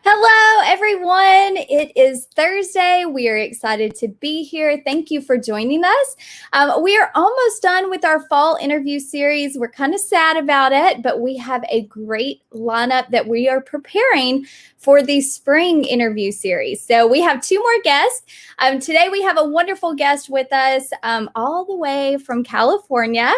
Hello, everyone. It is Thursday. We are excited to be here. Thank you for joining us. We are almost done with our fall interview series. We're kind of sad about it, but we have a great lineup that we are preparing for the spring interview series. So we have two more guests. Today we have a wonderful guest with us all the way from California.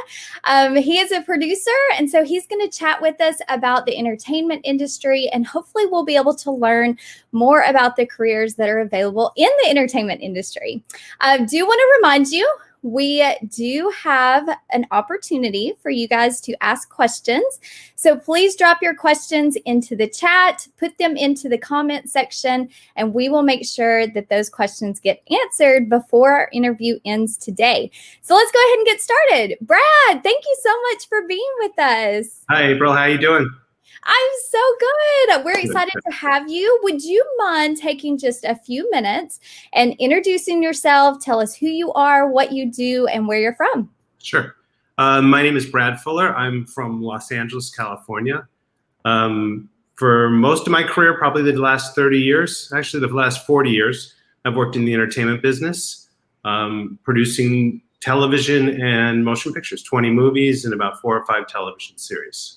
He is a producer, and so he's going to chat with us about the entertainment industry, and hopefully we'll be able to learn more about the careers that are available in the entertainment industry. I do want to remind you, we do have an opportunity for you guys to ask questions. So please drop your questions into the chat, put them into the comment section, and we will make sure that those questions get answered before our interview ends today. So let's go ahead and get started. Brad, thank you so much for being with us. Hi, April. How you doing? I'm so good. We're excited to have you. Would you mind taking just a few minutes and introducing yourself? Tell us who you are, what you do, and where you're from. Sure. My name is Brad Fuller. I'm from Los Angeles, California. For most of my career, probably the last 30 years, actually the last 40 years, I've worked in the entertainment business, producing television and motion pictures, 20 movies and about 4 or 5 television series.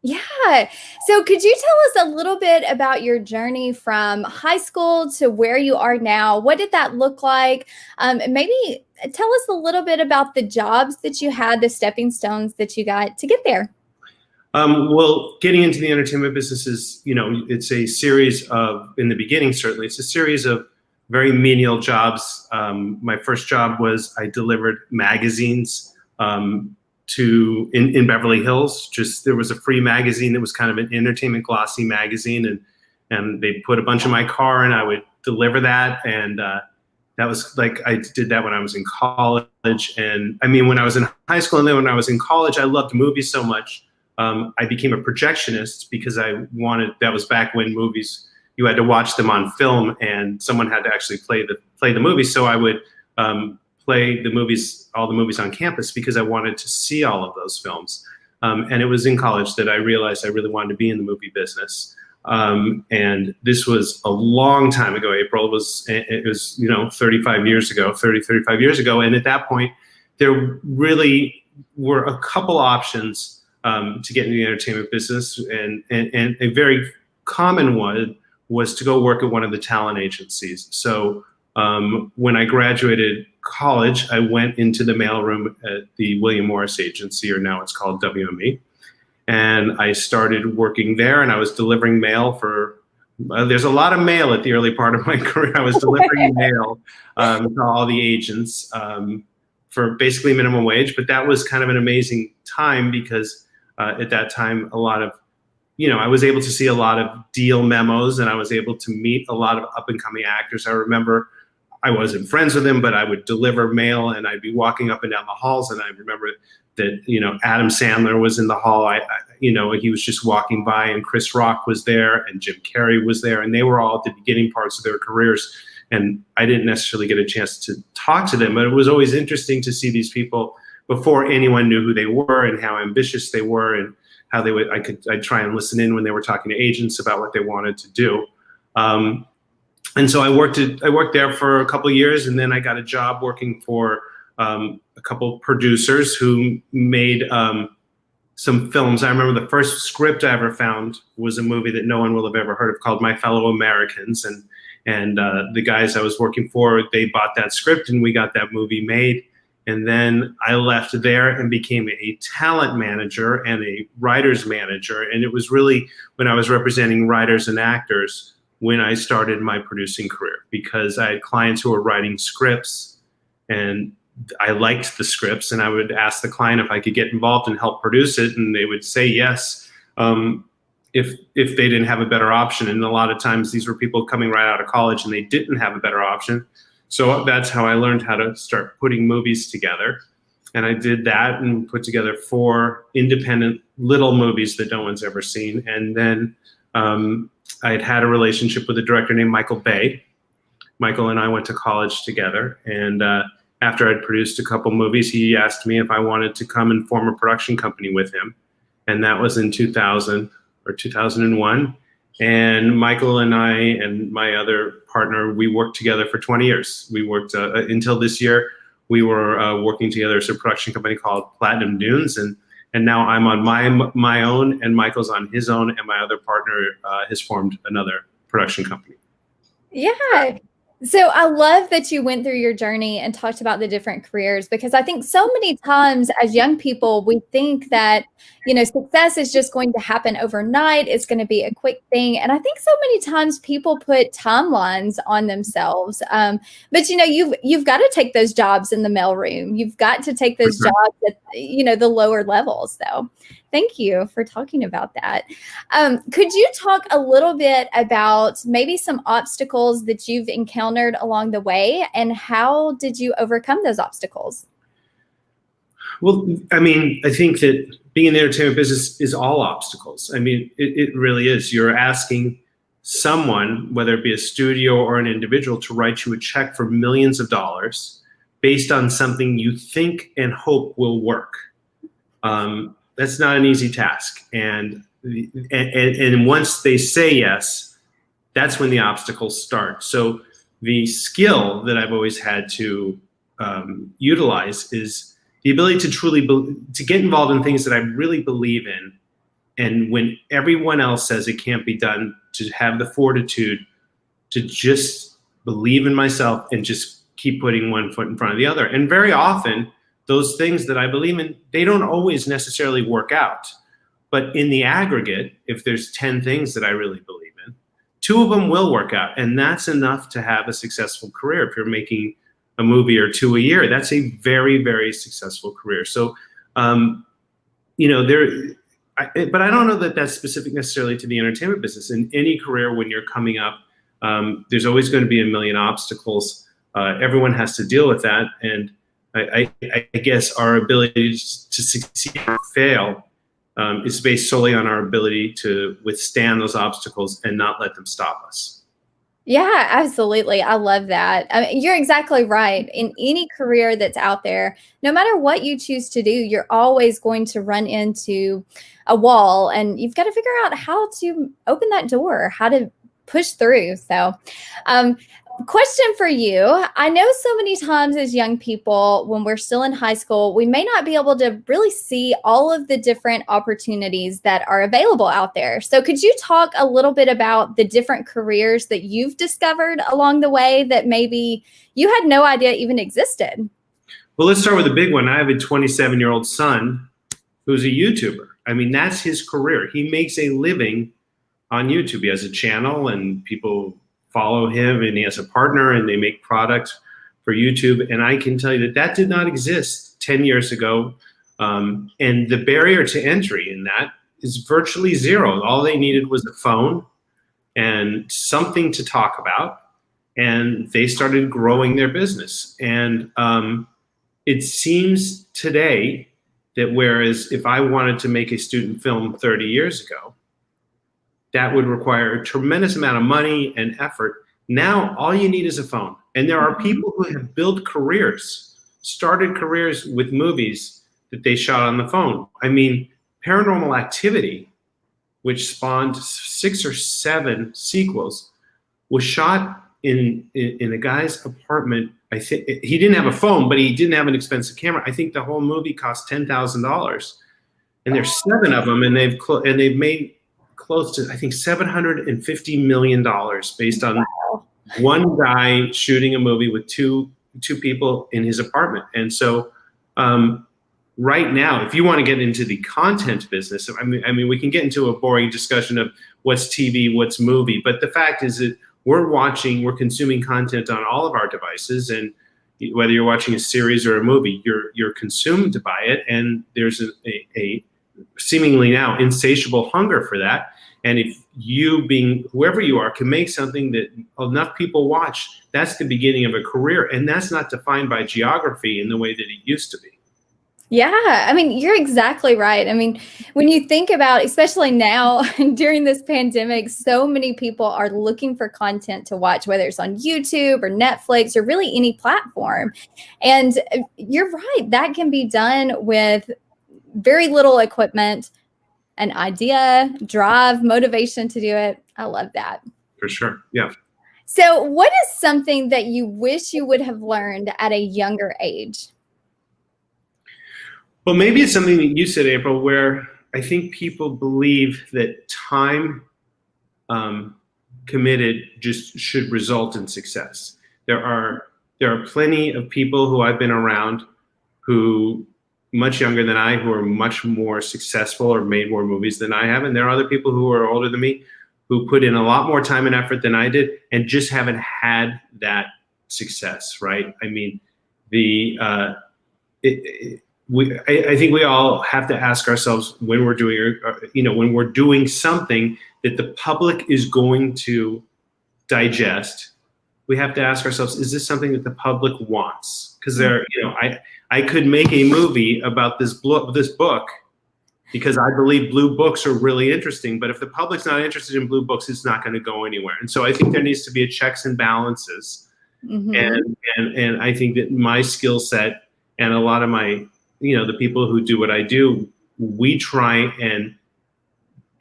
Yeah. So could you tell us a little bit about your journey from high school to where you are now? What did that look like? Maybe tell us a little bit about the jobs that you had, the stepping stones that you got to get there. Well, getting into the entertainment business is, it's a series of, in the beginning, certainly, it's a series of very menial jobs. My first job was I delivered magazines in Beverly Hills. There was a free magazine that was kind of an entertainment glossy magazine, and they put a bunch in my car and I would deliver that. And that was like, I did that when I was in college. And I mean, when I was in high school and then when I was in college, I loved movies so much. I became a projectionist because that was back when movies, you had to watch them on film and someone had to actually play the movie. So I would play all the movies on campus because I wanted to see all of those films. And it was in college that I realized I really wanted to be in the movie business. And this was a long time ago, April. It was 35 years ago. And at that point, there really were a couple options to get into the entertainment business. And a very common one was to go work at one of the talent agencies. So when I graduated college, I went into the mailroom at the William Morris agency, or now it's called WME. And I started working there, and I was delivering mail there's a lot of mail at the early part of my career. I was delivering mail to all the agents for basically minimum wage. But that was kind of an amazing time because at that time, I was able to see a lot of deal memos, and I was able to meet a lot of up-and-coming actors. I remember I wasn't friends with him, but I would deliver mail and I'd be walking up and down the halls. And I remember that, Adam Sandler was in the hall. He was just walking by, and Chris Rock was there and Jim Carrey was there, and they were all at the beginning parts of their careers. And I didn't necessarily get a chance to talk to them, but it was always interesting to see these people before anyone knew who they were and how ambitious they were and how I'd try and listen in when they were talking to agents about what they wanted to do. And so I worked there for a couple of years, and then I got a job working for a couple producers who made some films. I remember the first script I ever found was a movie that no one will have ever heard of called My Fellow Americans. And the guys I was working for, they bought that script and we got that movie made. And then I left there and became a talent manager and a writer's manager. And it was really when I was representing writers and actors when I started my producing career, because I had clients who were writing scripts and I liked the scripts, and I would ask the client if I could get involved and help produce it, and they would say yes if they didn't have a better option. And a lot of times these were people coming right out of college and they didn't have a better option. So that's how I learned how to start putting movies together. And I did that and put together 4 independent little movies that no one's ever seen. And then I had a relationship with a director named Michael Bay. Michael and I went to college together, and after I'd produced a couple movies, he asked me if I wanted to come and form a production company with him. And that was in 2000 or 2001. And Michael and I and my other partner, we worked together for 20 years. We worked until this year. We were working together as a production company called Platinum Dunes, and now I'm on my own, and Michael's on his own, and my other partner has formed another production company. Yeah. So I love that you went through your journey and talked about the different careers, because I think so many times as young people, we think that, success is just going to happen overnight. It's going to be a quick thing. And I think so many times people put timelines on themselves. But you've got to take those jobs in the mailroom. You've got to take those jobs at, the lower levels, though. Thank you for talking about that. Could you talk a little bit about maybe some obstacles that you've encountered along the way, and how did you overcome those obstacles? Well, I mean, I think that being in the entertainment business is all obstacles. I mean, it really is. You're asking someone, whether it be a studio or an individual, to write you a check for millions of dollars based on something you think and hope will work. That's not an easy task. And once they say yes, that's when the obstacles start. So the skill that I've always had to utilize is the ability to truly to get involved in things that I really believe in. And when everyone else says it can't be done, to have the fortitude to just believe in myself and just keep putting one foot in front of the other. And very often, those things that I believe in, they don't always necessarily work out. But in the aggregate, if there's 10 things that I really believe in, 2 of them will work out. And that's enough to have a successful career. If you're making a movie or 2 a year, that's a very, very successful career. So, but I don't know that that's specific necessarily to the entertainment business. In any career, when you're coming up, there's always going to be a million obstacles. Everyone has to deal with that. And I guess our ability to succeed or fail is based solely on our ability to withstand those obstacles and not let them stop us. Yeah, absolutely. I love that. I mean, you're exactly right. In any career that's out there, no matter what you choose to do, you're always going to run into a wall, and you've got to figure out how to open that door, how to push through. So, question for you. I know so many times as young people, when we're still in high school, we may not be able to really see all of the different opportunities that are available out there. So could you talk a little bit about the different careers that you've discovered along the way that maybe you had no idea even existed? Well, let's start with the big one. I have a 27-year-old son who's a YouTuber. I mean, that's his career. He makes a living on YouTube. He has a channel and people follow him, and he has a partner, and they make products for YouTube. And I can tell you that did not exist 10 years ago. And the barrier to entry in that is virtually zero. All they needed was a phone and something to talk about, and they started growing their business. And it seems today that whereas if I wanted to make a student film 30 years ago, that would require a tremendous amount of money and effort. Now, all you need is a phone. And there are people who have built careers, started careers with movies that they shot on the phone. I mean, Paranormal Activity, which spawned 6 or 7 sequels, was shot in a guy's apartment. I think he didn't have a phone, but he didn't have an expensive camera. I think the whole movie cost $10,000. And there's 7 of them, and they've made close to, I think, $750 million based on one guy shooting a movie with two people in his apartment. And so right now, if you want to get into the content business, I mean, we can get into a boring discussion of what's TV, what's movie, but the fact is that we're consuming content on all of our devices, and whether you're watching a series or a movie, you're consumed by it, and there's a seemingly now insatiable hunger for that. And if you, being whoever you are, can make something that enough people watch, that's the beginning of a career. And that's not defined by geography in the way that it used to be. Yeah, I mean, you're exactly right. I mean, when you think about, especially now during this pandemic, so many people are looking for content to watch, whether it's on YouTube or Netflix or really any platform. And you're right, that can be done with very little equipment, an idea, drive, motivation to do it. I love that. For sure. Yeah. So what is something that you wish you would have learned at a younger age? Well, maybe it's something that you said, April, where I think people believe that time committed just should result in success. There are plenty of people who I've been around who much younger than I, who are much more successful or made more movies than I have. And there are other people who are older than me who put in a lot more time and effort than I did and just haven't had that success, right? I mean, I think we all have to ask ourselves when we're doing something that the public is going to digest, we have to ask ourselves, is this something that the public wants? Because I could make a movie about this book because I believe blue books are really interesting, but if the public's not interested in blue books, it's not going to go anywhere. And so I think there needs to be a checks and balances. Mm-hmm. And I think that my skill set and a lot of my, the people who do what I do, we try and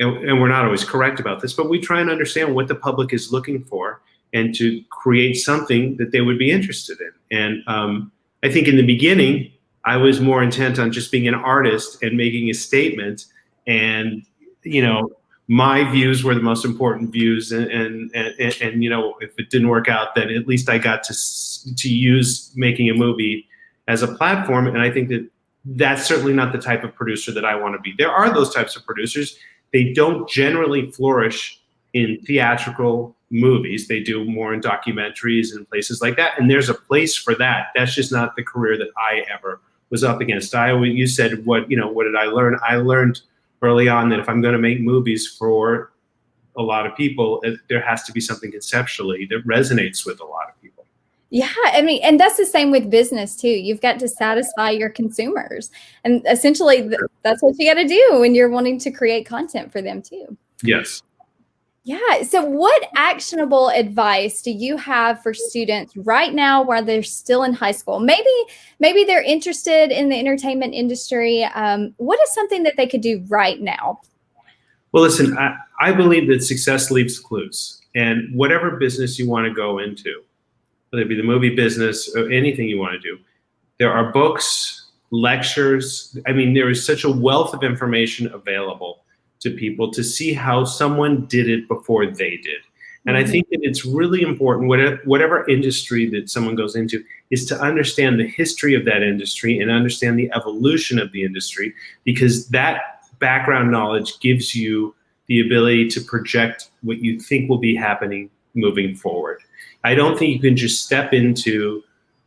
we're not always correct about this, but we try and understand what the public is looking for and to create something that they would be interested in. And I think in the beginning, I was more intent on just being an artist and making a statement. And, my views were the most important views. And if it didn't work out, then at least I got to use making a movie as a platform. And I think that that's certainly not the type of producer that I want to be. There are those types of producers. They don't generally flourish in theatrical movies. They do more in documentaries and places like that. And there's a place for that. That's just not the career that I ever was up against. You said, what did I learn? I learned early on that if I'm going to make movies for a lot of people, there has to be something conceptually that resonates with a lot of people. Yeah, I mean, and that's the same with business too. You've got to satisfy your consumers, and essentially that's what you got to do when you're wanting to create content for them too. Yes. Yeah. So what actionable advice do you have for students right now while they're still in high school? Maybe they're interested in the entertainment industry. What is something that they could do right now? Well, listen, I believe that success leaves clues, and whatever business you want to go into, whether it be the movie business or anything you want to do, there are books, lectures. I mean, there is such a wealth of information available to people to see how someone did it before they did. And I think that it's really important, whatever industry that someone goes into, is to understand the history of that industry and understand the evolution of the industry, because that background knowledge gives you the ability to project what you think will be happening moving forward. I don't think you can just step into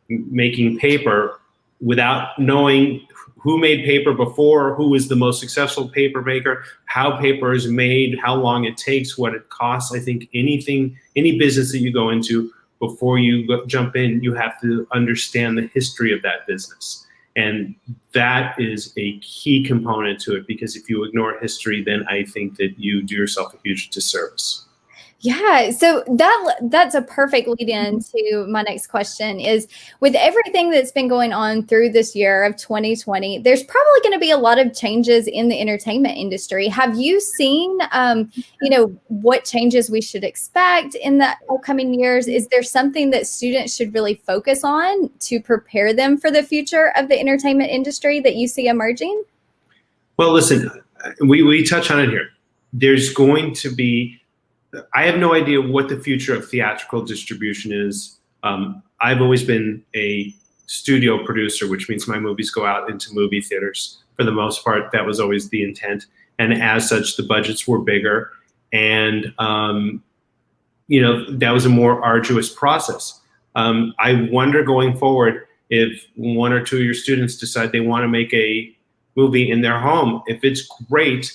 making paper without knowing who made paper before, who was the most successful paper maker, how paper is made, how long it takes, what it costs. I think any business that you go into, before you jump in, you have to understand the history of that business. And that is a key component to it, because if you ignore history, then I think that you do yourself a huge disservice. Yeah, so that's a perfect lead in to my next question is, with everything that's been going on through this year of 2020, there's probably going to be a lot of changes in the entertainment industry. Have you seen, what changes we should expect in the upcoming years? Is there something that students should really focus on to prepare them for the future of the entertainment industry that you see emerging? Well, listen, we touch on it here. There's going to be, I have no idea what the future of theatrical distribution is. I've always been a studio producer, which means my movies go out into movie theaters. For the most part, that was always the intent. And as such, the budgets were bigger. And, that was a more arduous process. I wonder going forward, if one or two of your students decide they want to make a movie in their home, if it's great,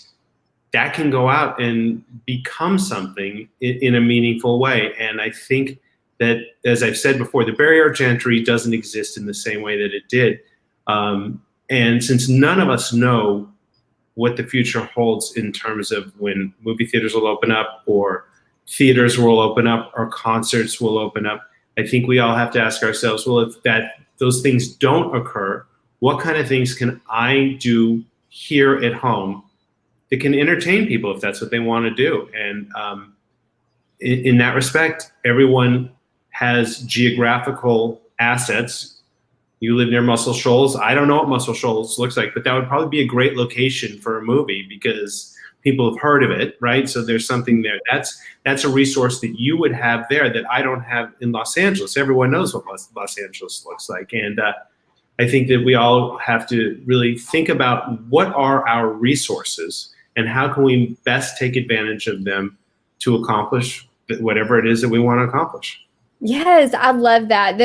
that can go out and become something in a meaningful way. And I think that, as I've said before, the barrier to entry doesn't exist in the same way that it did. And since none of us know what the future holds in terms of when movie theaters will open up, or theaters will open up, or concerts will open up, I think we all have to ask ourselves, well, if those things don't occur, what kind of things can I do here at home that can entertain people if that's what they want to do? And in that respect, everyone has geographical assets. You live near Muscle Shoals. I don't know what Muscle Shoals looks like, but that would probably be a great location for a movie because people have heard of it, right? So there's something there. That's a resource that you would have there that I don't have in Los Angeles. Everyone knows what Los Angeles looks like. And I think that we all have to really think about what are our resources and how can we best take advantage of them to accomplish whatever it is that we want to accomplish. Yes, I love that.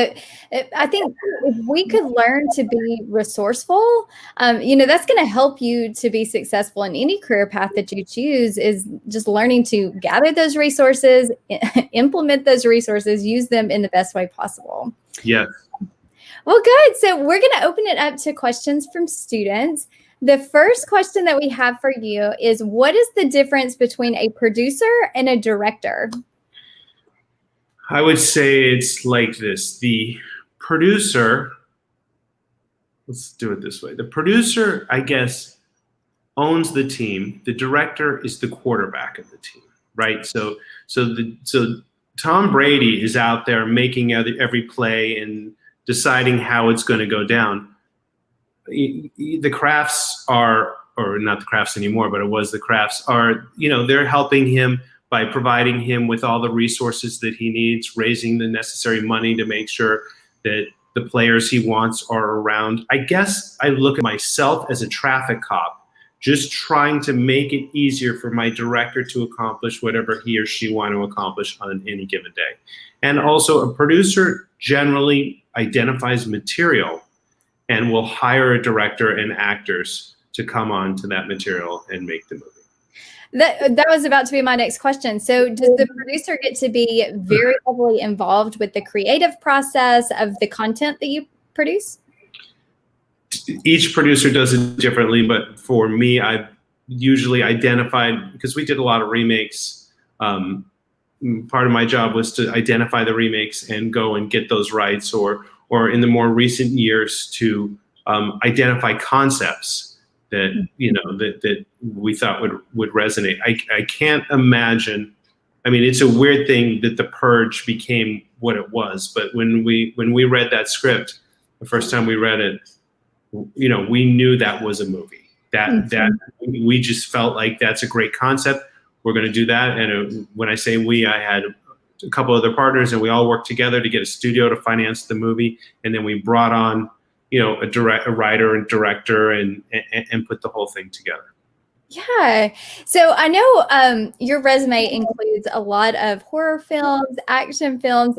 I think if we could learn to be resourceful, that's going to help you to be successful in any career path that you choose, is just learning to gather those resources, implement those resources, use them in the best way possible. Yes. Well, good. So we're going to open it up to questions from students. The first question that we have for you is, what is the difference between a producer and a director? I would say it's like this. The producer, let's do it this way. The producer, I guess, owns the team. The director is the quarterback of the team, right? So Tom Brady is out there making every play and deciding how it's going to go down. The crafts are, or not the crafts anymore, but it was the crafts are, they're helping him by providing him with all the resources that he needs, raising the necessary money to make sure that the players he wants are around. I guess I look at myself as a traffic cop, just trying to make it easier for my director to accomplish whatever he or she want to accomplish on any given day. And also, a producer generally identifies material and will hire a director and actors to come on to that material and make the movie. That was about to be my next question. So does the producer get to be very heavily involved with the creative process of the content that you produce? Each producer does it differently, but for me, I've usually identified, because we did a lot of remakes, part of my job was to identify the remakes and go and get those rights, or in the more recent years to identify concepts that that we thought would resonate. I can't imagine. I mean, it's a weird thing that The Purge became what it was. But when we read that script, the first time we read it, we knew that was a movie. That we just felt like that's a great concept. We're going to do that. And when I say we, I had a couple other partners, and we all worked together to get a studio to finance the movie. And then we brought on a writer and director and put the whole thing together. Yeah. So I know your resume includes a lot of horror films, action films.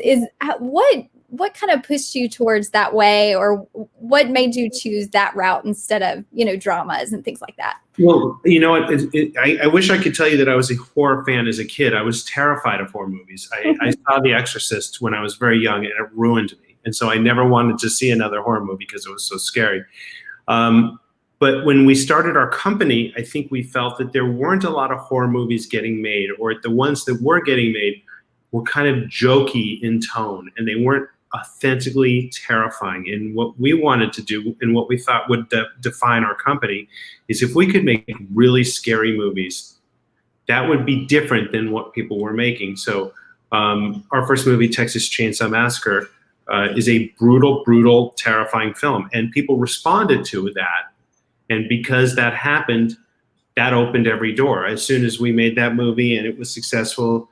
What kind of pushed you towards that way, or what made you choose that route instead of, dramas and things like that? Well, I wish I could tell you that I was a horror fan as a kid. I was terrified of horror movies. I saw The Exorcist when I was very young, and it ruined me. And so I never wanted to see another horror movie because it was so scary. But when we started our company, I think we felt that there weren't a lot of horror movies getting made, or the ones that were getting made were kind of jokey in tone, and they weren't authentically terrifying. And what we wanted to do, and what we thought would define our company, is if we could make really scary movies, that would be different than what people were making. So our first movie, Texas Chainsaw Massacre, is a brutal, terrifying film. And people responded to that. And because that happened, that opened every door. As soon as we made that movie and it was successful,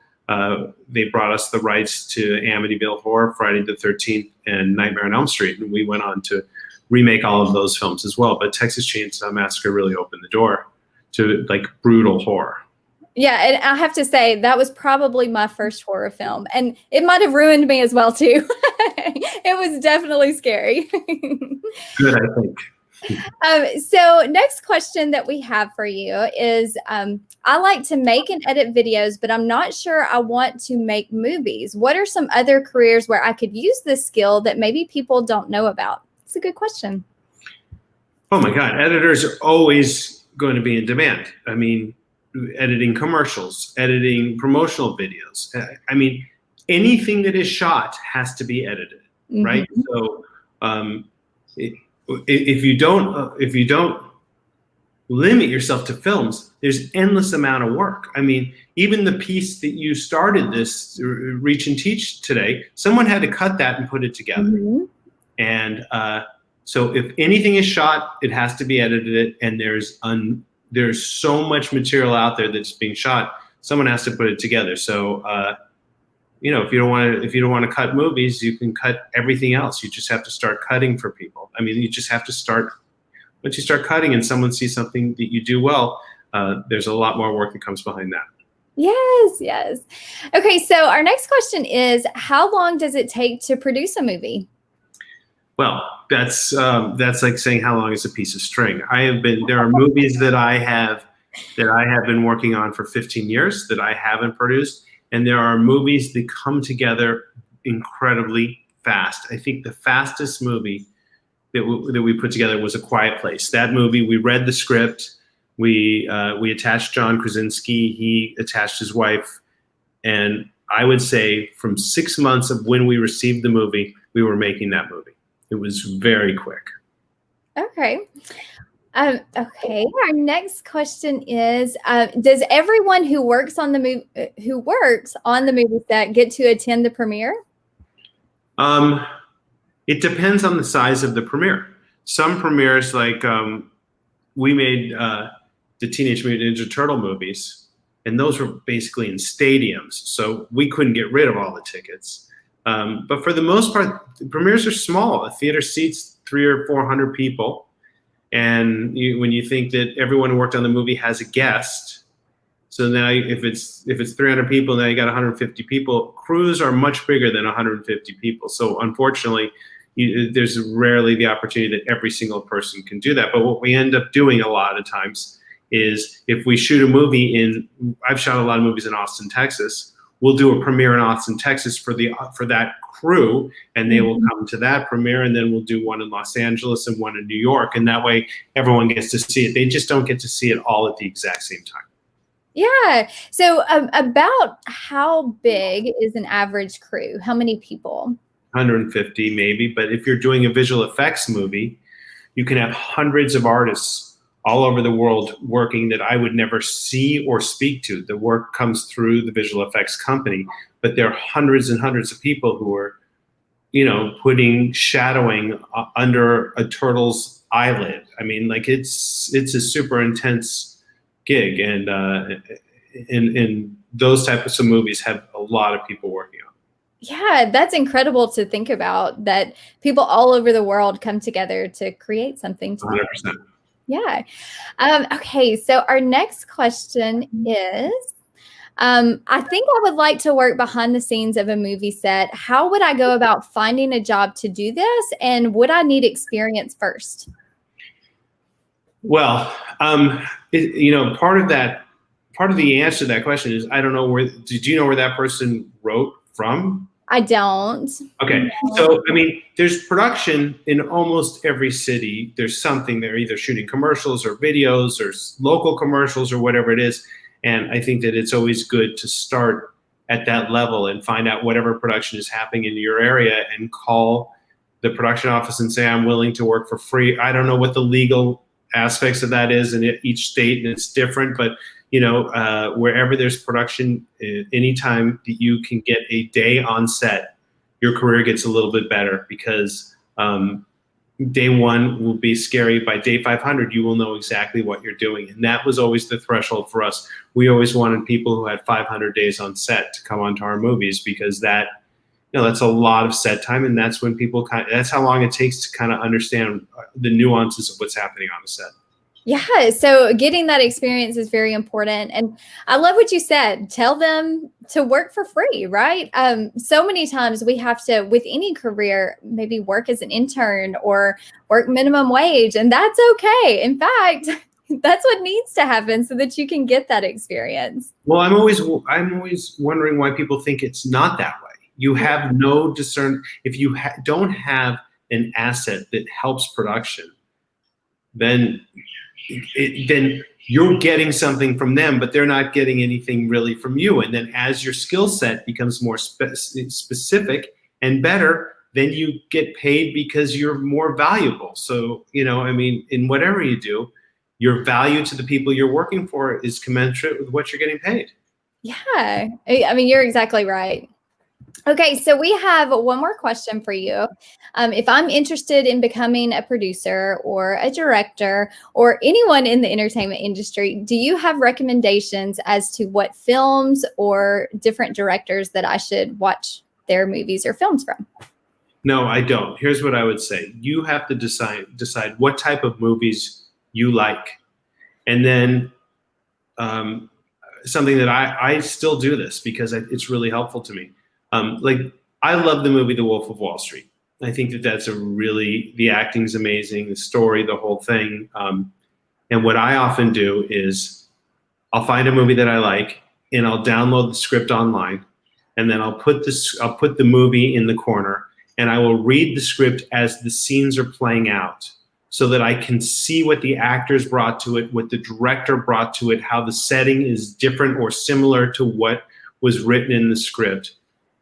they brought us the rights to Amityville Horror, Friday the 13th, and Nightmare on Elm Street. And we went on to remake all of those films as well. But Texas Chainsaw Massacre really opened the door to brutal horror. Yeah, and I have to say, that was probably my first horror film. And it might have ruined me as well, too. It was definitely scary. Good, I think. So next question that we have for you is, I like to make and edit videos, but I'm not sure I want to make movies. What are some other careers where I could use this skill that maybe people don't know about? It's a good question. Oh my God, editors are always going to be in demand. I mean, editing commercials, editing promotional videos. I mean, anything that is shot has to be edited, right? So if you don't limit yourself to films, there's endless amount of work. I mean, even the piece that you started this Reach and Teach today, someone had to cut that and put it together. Mm-hmm. And so if anything is shot, it has to be edited, and there's so much material out there that's being shot. Someone has to put it together. So if you don't want to cut movies, you can cut everything else. You just have to start cutting for people. I mean, you just have to start. Once you start cutting and someone sees something that you do well, there's a lot more work that comes behind that. Yes. Okay, so our next question is, how long does it take to produce a movie? Well, that's like saying how long is a piece of string. There are movies that I have been working on for 15 years that I haven't produced, and there are movies that come together incredibly fast. I think the fastest movie that we put together was A Quiet Place. That movie, we read the script, we attached John Krasinski, he attached his wife, and I would say from 6 months of when we received the movie, we were making that movie. It was very quick. Okay. Okay. Our next question is: does everyone who works on the movie set get to attend the premiere? It depends on the size of the premiere. Some premieres, like we made the Teenage Mutant Ninja Turtle movies, and those were basically in stadiums, so we couldn't get rid of all the tickets. But for the most part, the premieres are small. A theater seats 300 or 400 people, and when you think that everyone who worked on the movie has a guest, so now if it's 300 people, now you got 150 people. Crews are much bigger than 150 people. So unfortunately, there's rarely the opportunity that every single person can do that. But what we end up doing a lot of times is if we shoot a movie I've shot a lot of movies in Austin, Texas. We'll do a premiere in Austin, Texas for that crew, and they will come to that premiere, and then we'll do one in Los Angeles and one in New York, and that way everyone gets to see it. They just don't get to see it all at the exact same time. Yeah. So about how big is an average crew? How many people? 150 maybe, but if you're doing a visual effects movie, you can have hundreds of artists all over the world working that I would never see or speak to. The work comes through the visual effects company, but there are hundreds and hundreds of people who are, putting shadowing under a turtle's eyelid. I mean, like it's a super intense gig, and those types of movies have a lot of people working on. Yeah, that's incredible to think about, that people all over the world come together to create something. 100%. Yeah. Okay, so our next question is, I think I would like to work behind the scenes of a movie set. How would I go about finding a job to do this, and would I need experience first? Well, part of the answer to that question is I don't know did you know where that person wrote from? I don't. Okay. So, I mean, there's production in almost every city. There's something. They're either shooting commercials or videos or local commercials or whatever it is. And I think that it's always good to start at that level and find out whatever production is happening in your area and call the production office and say, I'm willing to work for free. I don't know what the legal aspects of that is in each state, and it's different, but wherever there's production, anytime that you can get a day on set, your career gets a little bit better, because day one will be scary. By day 500, you will know exactly what you're doing. And that was always the threshold for us. We always wanted people who had 500 days on set to come onto our movies, because that's a lot of set time. And that's when that's how long it takes to kind of understand the nuances of what's happening on the set. Yeah, so getting that experience is very important. And I love what you said. Tell them to work for free, right? So many times we have to, with any career, maybe work as an intern or work minimum wage, and that's okay. In fact, that's what needs to happen so that you can get that experience. Well, I'm always wondering why people think it's not that way. You have no discern. If you don't have an asset that helps production, then you're getting something from them, but they're not getting anything really from you. And then as your skill set becomes more specific and better, then you get paid because you're more valuable. So, in whatever you do, your value to the people you're working for is commensurate with what you're getting paid. Yeah, I mean, you're exactly right. Okay, so we have one more question for you. If I'm interested in becoming a producer or a director or anyone in the entertainment industry, do you have recommendations as to what films or different directors that I should watch their movies or films from? No, I don't. Here's what I would say. You have to decide what type of movies you like. And then something that I still do this because it's really helpful to me. Like, I love the movie The Wolf of Wall Street. I think that's the acting's amazing, the story, the whole thing. And what I often do is I'll find a movie that I like and I'll download the script online, and then I'll put the movie in the corner, and I will read the script as the scenes are playing out, so that I can see what the actors brought to it, what the director brought to it, how the setting is different or similar to what was written in the script.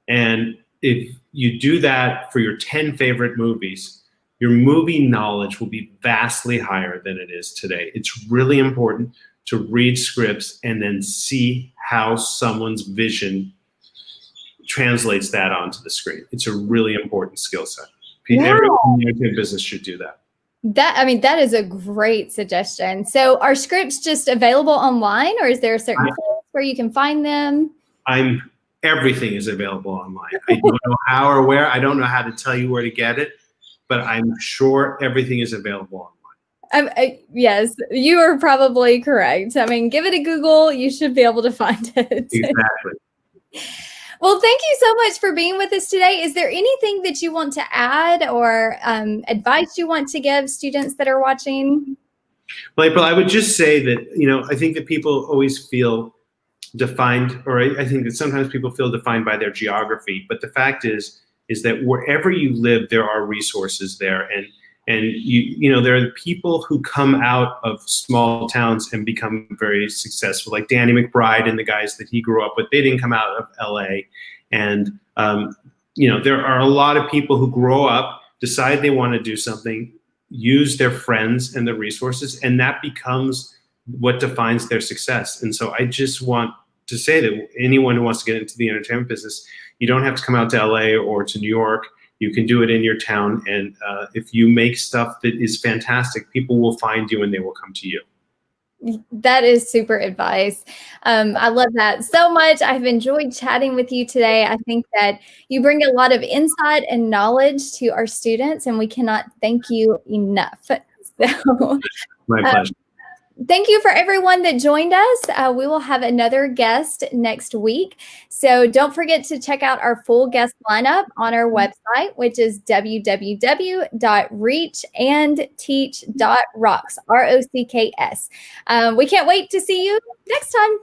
And if you do that for your 10 favorite movies, your movie knowledge will be vastly higher than it is today. It's really important to read scripts and then see how someone's vision translates that onto the screen. It's a really important skill set. Wow. Everyone in the entertainment business should do that. That is a great suggestion. So are scripts just available online, or is there a certain place where you can find them? Everything is available online. I don't know how or where. I don't know how to tell you where to get it, but I'm sure everything is available online. Yes, you are probably correct. I mean, give it a Google. You should be able to find it. Exactly. Well, thank you so much for being with us today. Is there anything that you want to add or advice you want to give students that are watching? Well, April, I would just say that, I think that people always feel defined, or I think that sometimes people feel defined by their geography. But the fact is that wherever you live, there are resources there. And there are people who come out of small towns and become very successful, like Danny McBride and the guys that he grew up with. They didn't come out of LA. And, there are a lot of people who grow up, decide they want to do something, use their friends and the resources, and that becomes what defines their success. And so I just want to say that anyone who wants to get into the entertainment business, you don't have to come out to LA or to New York. You can do it in your town. And if you make stuff that is fantastic, people will find you and they will come to you. That is super advice. I love that so much. I've enjoyed chatting with you today. I think that you bring a lot of insight and knowledge to our students, and we cannot thank you enough. So, my pleasure. Thank you for everyone that joined us. We will have another guest next week. So don't forget to check out our full guest lineup on our website, which is www.reachandteach.rocks, ROCKS. We can't wait to see you next time.